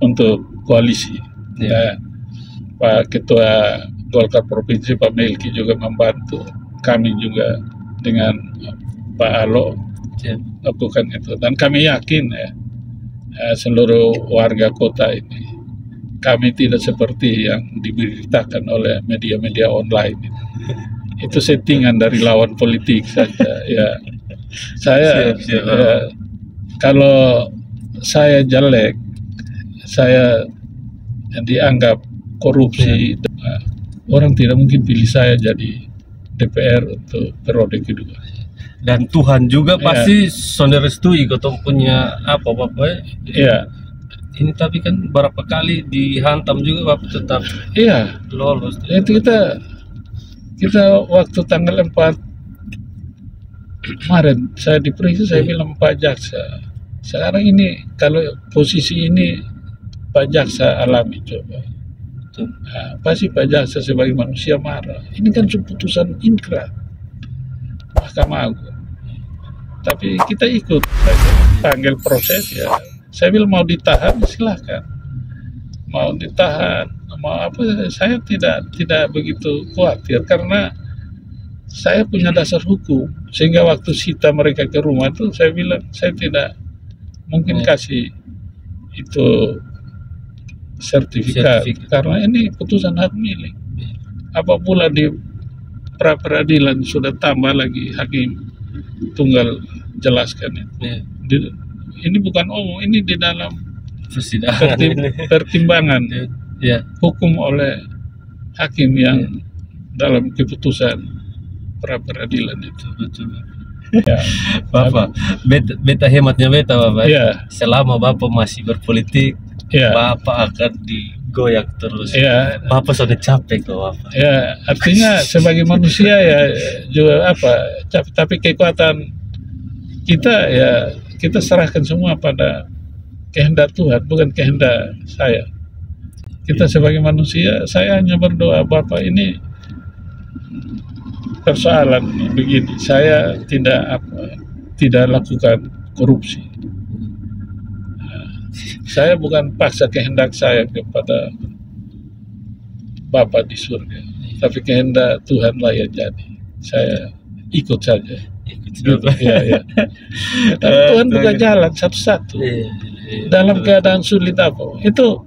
untuk koalisi. Pak Ketua Golkar Provinsi Pak Melki juga membantu kami juga dengan Pak Alo lakukan itu, dan kami yakin seluruh warga kota ini kami tidak seperti yang diberitakan oleh media-media online itu settingan dari lawan politik saja. Saya kalau saya jelek, saya dianggap korupsi, orang tidak mungkin pilih saya jadi DPR untuk periode kedua. Dan Tuhan juga pasti sonderestui ketemu punya apa-apa. Ini tapi kan berapa kali dihantam juga Bapak tetap lolos. Itu kita Kita waktu tanggal 4 kemarin saya diperiksa, saya bilang Pak Jaksa, sekarang ini kalau posisi ini Pak Jaksa alami coba. Nah, pasti Pak Jaksa sebagai manusia marah. Ini kan keputusan inkrah Mahkamah Agung. Tapi kita ikut panggil proses ya. Saya bilang mau ditahan silahkan. Mau ditahan, mau apa, saya tidak begitu khawatir karena saya punya dasar hukum. Sehingga waktu sita mereka ke rumah itu saya bilang saya tidak mungkin kasih itu sertifikat karena ini putusan hak milik. Apa pula di pra peradilan sudah tambah lagi hakim tunggal jelaskan itu. Ini bukan omong, ini di dalam pertimbangan hukum oleh hakim yang dalam keputusan pra peradilan itu. Ya, Bapak, beta hematnya beta Bapak. Ya. Selama Bapak masih berpolitik, Bapak akan digoyak terus. Ya. Bapak sudah capek kok Bapak. Ya, artinya sebagai manusia ya juga tapi kekuatan kita ya kita serahkan semua pada kehendak Tuhan, bukan kehendak saya. Kita sebagai manusia, saya hanya berdoa Bapak ini persoalan begini, saya tidak lakukan korupsi. Saya bukan paksa kehendak saya kepada Bapa di surga, tapi kehendak Tuhanlah yang jadi. Saya ikut saja. Ya. Tapi Tuhan buka jalan satu-satu. Dalam keadaan sulit apa? Itu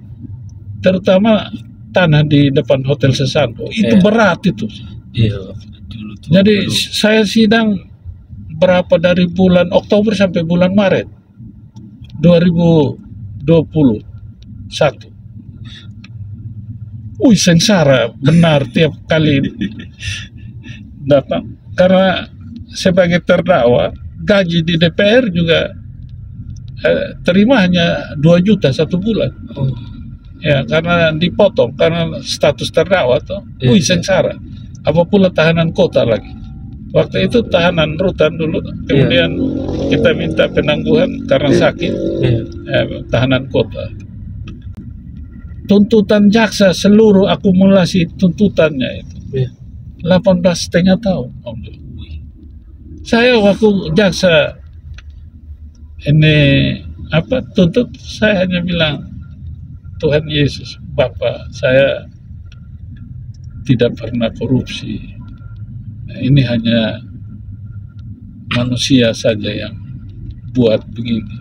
terutama tanah di depan Hotel Sesando. Itu berat itu. Jadi saya sidang berapa dari bulan Oktober sampai bulan Maret 2021. Sengsara benar tiap kali datang karena sebagai terdakwa gaji di DPR juga terima hanya 2 juta satu bulan. Ya karena dipotong karena status terdakwa tuh. Sengsara. Apa pula tahanan kota lagi. Waktu itu tahanan rutan dulu, kemudian kita minta penangguhan karena sakit, tahanan kota. Tuntutan jaksa seluruh akumulasi tuntutannya itu 18,5 tahun. Saya waktu jaksa ini tuntut, saya hanya bilang Tuhan Yesus, Bapak, saya tidak pernah korupsi. Ini hanya manusia saja yang buat begini.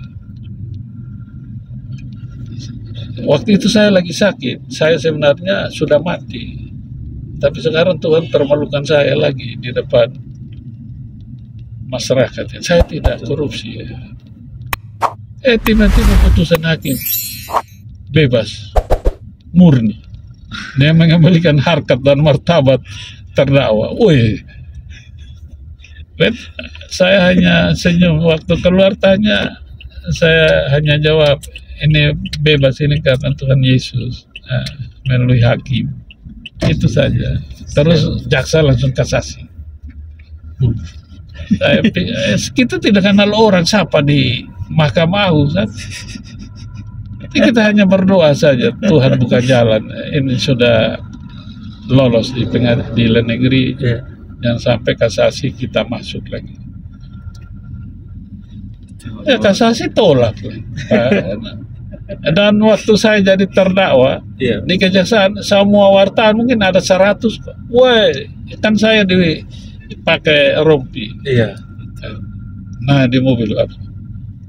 Waktu itu saya lagi sakit, saya sebenarnya sudah mati. Tapi sekarang Tuhan permalukan saya lagi di depan masyarakat. Saya tidak korupsi. Tiba-tiba putusan hakim bebas, murni. Dia mengembalikan harkat dan martabat terdakwa. Saya hanya senyum waktu keluar tanya. Saya hanya jawab, ini bebas ini karena Tuhan Yesus melalui hakim. Itu saja. Terus jaksa langsung kasasi. Kita tidak kenal orang siapa di Mahkamah Agung. Kita hanya berdoa saja Tuhan buka jalan. Ini sudah lolos di pengadilan negeri, yang sampai kasasi kita masuk lagi. Ya kasasi tolak. Dan waktu saya jadi terdakwa di kejaksaan, semua wartawan mungkin ada 100 kok. Kan saya dipakai rompi. Nah di mobil.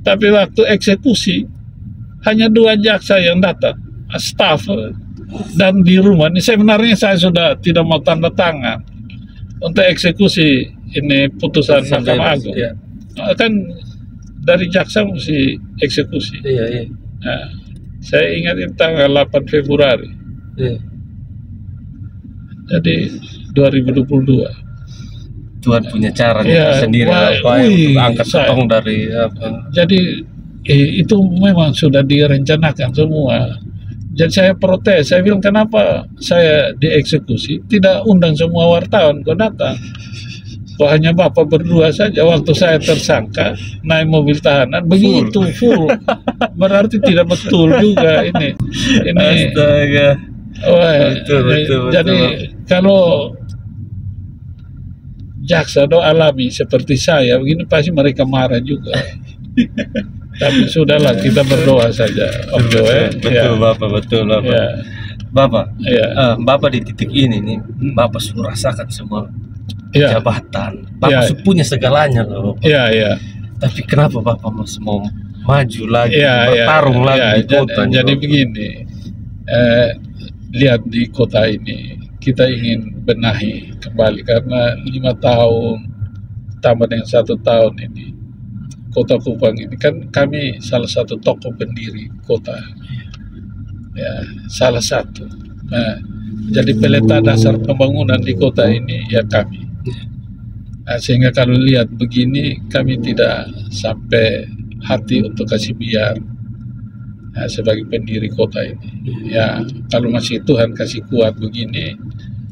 Tapi waktu eksekusi hanya 2 jaksa yang datang, staf dan di rumah. Ini sebenarnya saya sudah tidak mau tanda tangan untuk eksekusi ini putusan Mahkamah Agung. Kan dari jaksa mesti eksekusi. Nah, saya ingat itu tanggal 8 Februari. Jadi 2022. Tuhan punya caranya sendiri apa yang angkat ketong dari apa. Jadi itu memang sudah direncanakan semua. Jadi saya protes, saya bilang kenapa saya dieksekusi, tidak undang semua wartawan kok datang. Kok hanya Bapak berdua saja, waktu saya tersangka naik mobil tahanan begitu full. Berarti tidak betul juga ini. Astaga. Wah, betul. Jadi kalau jaksa alami seperti saya begini pasti mereka marah juga. Tapi sudahlah, kita berdoa saja. Betul, Bapak, betul, Bapak. Ya. Bapak, Bapak di titik ini nih, Bapak sudah rasakan semua jabatan. Bapak punya segalanya loh. Iya. Tapi kenapa Bapak masih mau maju lagi, bertarung lagi di kota? Jadi begini, lihat di kota ini, kita ingin benahi kembali karena 5 tahun tambah dengan 1 tahun ini. Kota Kupang ini kan kami salah satu tokoh pendiri kota, ya salah satu. Nah, jadi peleta dasar pembangunan di kota ini ya kami. Nah, sehingga kalau lihat begini kami tidak sampai hati untuk kasih biar sebagai pendiri kota ini. Ya kalau masih Tuhan kasih kuat begini,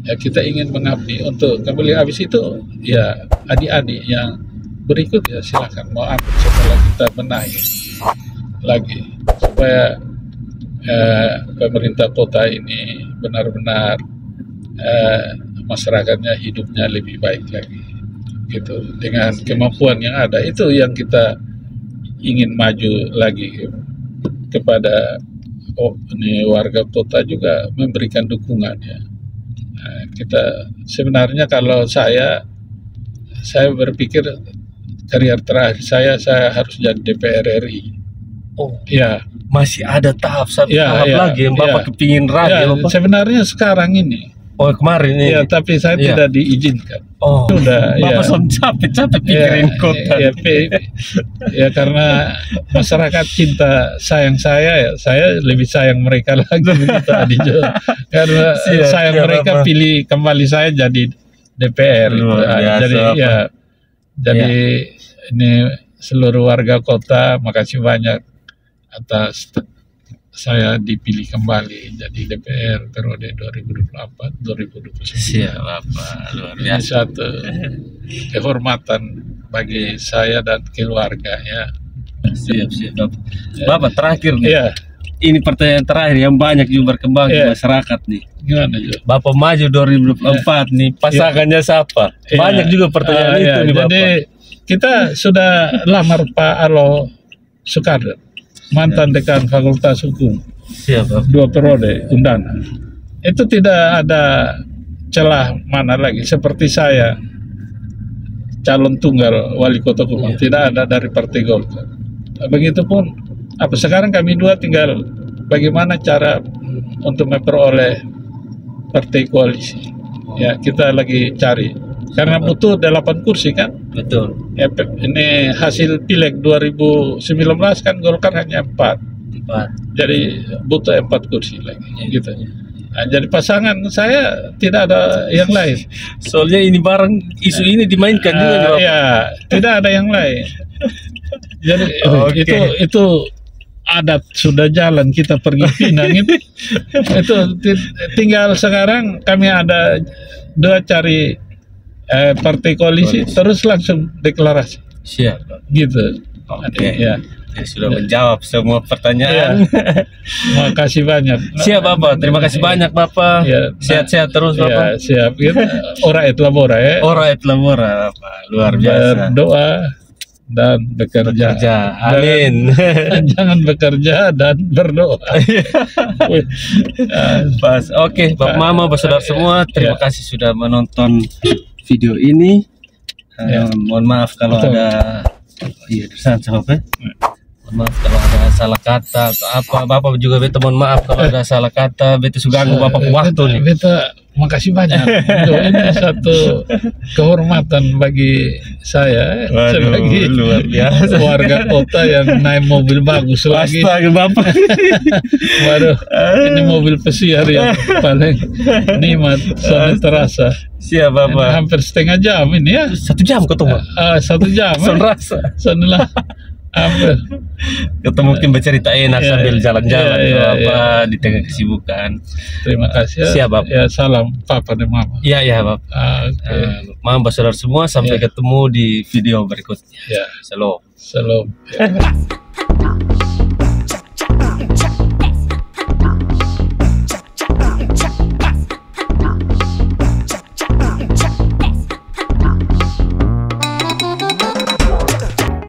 ya kita ingin mengabdi untuk kembali. Habis itu ya adik-adik yang berikut ya silakan mau ambil setelah kita benahi lagi supaya pemerintah kota ini benar-benar masyarakatnya hidupnya lebih baik lagi gitu dengan kemampuan yang ada. Itu yang kita ingin maju lagi kepada warga kota juga memberikan dukungannya. Kita sebenarnya kalau saya berpikir karier terakhir saya harus jadi DPR RI. Oh ya, masih ada tahap lagi yang Bapak kepingin raih. Sebenarnya sekarang ini. Oh kemarin ini. Ya, tapi saya tidak diizinkan. Oh, udah. Bapak capek pikirin kota. Ya karena masyarakat cinta sayang saya lebih sayang mereka lagi begitu. Karena sayang mereka Bapak. Pilih kembali saya jadi DPR. Jadi ini seluruh warga kota makasih banyak atas saya dipilih kembali jadi DPR periode 2024-2029. Siap, Bapak, luar biasa. Ini satu kehormatan bagi saya dan keluarga ya. Siap, Bapak. Bapak terakhir nih. Ya. Ini pertanyaan terakhir yang banyak juga berkembang di masyarakat nih. Gimana juga? Bapak maju 2024 nih, pasangannya siapa? Banyak juga pertanyaan itu nih, Bapak. Jadi kita sudah lamar Pak Alo Soekarno, mantan dekan Fakultas Hukum. Siap, 2 periode undangan. Itu tidak ada celah mana lagi. Seperti saya, calon tunggal wali kota Kupang, tidak ada dari Partai Golkar. Begitupun sekarang kami 2 tinggal bagaimana cara untuk memperoleh partai koalisi. Ya, kita lagi cari. Karena butuh 8 kursi kan? Betul. Ya, ini hasil pileg 2019 kan Golkar hanya 4. Jadi butuh 4 kursi lagi gitu. Nah, jadi pasangan saya tidak ada yang lain. Soalnya ini barang isu ini dimainkan juga. Ya, tidak ada yang lain. Jadi itu adat sudah jalan kita pergi Pinang itu tinggal sekarang kami ada 2 cari partai koalisi terus langsung deklarasi. Siap. Gitu. Ya. Sudah menjawab semua pertanyaan. Terima kasih banyak. Siap Bapak, terima kasih banyak Bapak. Sehat-sehat terus Bapak. Siap. Gitu. Ora et labora ya. Ora et labora Bapak. Luar biasa. Berdoa dan bekerja. Amin. Jangan bekerja dan berdoa. Pas. Oke, Bapak Mama, saudara semua, terima kasih sudah menonton video ini. Mohon maaf kalau ada mohon maaf kalau ada salah kata atau apa. Bapak juga beta mohon maaf kalau ada salah kata. Beta sudah ganggu Bapak waktu nih. Beta makasih banyak. Ini satu kehormatan bagi saya. Sebagai luar biasa warga kota yang naik mobil bagus lagi. Astaga Bapak. Waduh, ini mobil pesiar yang paling nikmat, sangat terasa. Siap Bapak. Hampir setengah jam ini ya. 1 jam ketemu. 1 jam. Son rasa. Sonlah. Kita mungkin bercerita enak sambil jalan-jalan di tengah kesibukan. Terima kasih. Siap, Bab. Ya, salam Papa dan Mama. Iya, Bab. Mama, saudara semua, sampai ketemu di video berikutnya. Ya. Shalom. Shalom. Ya.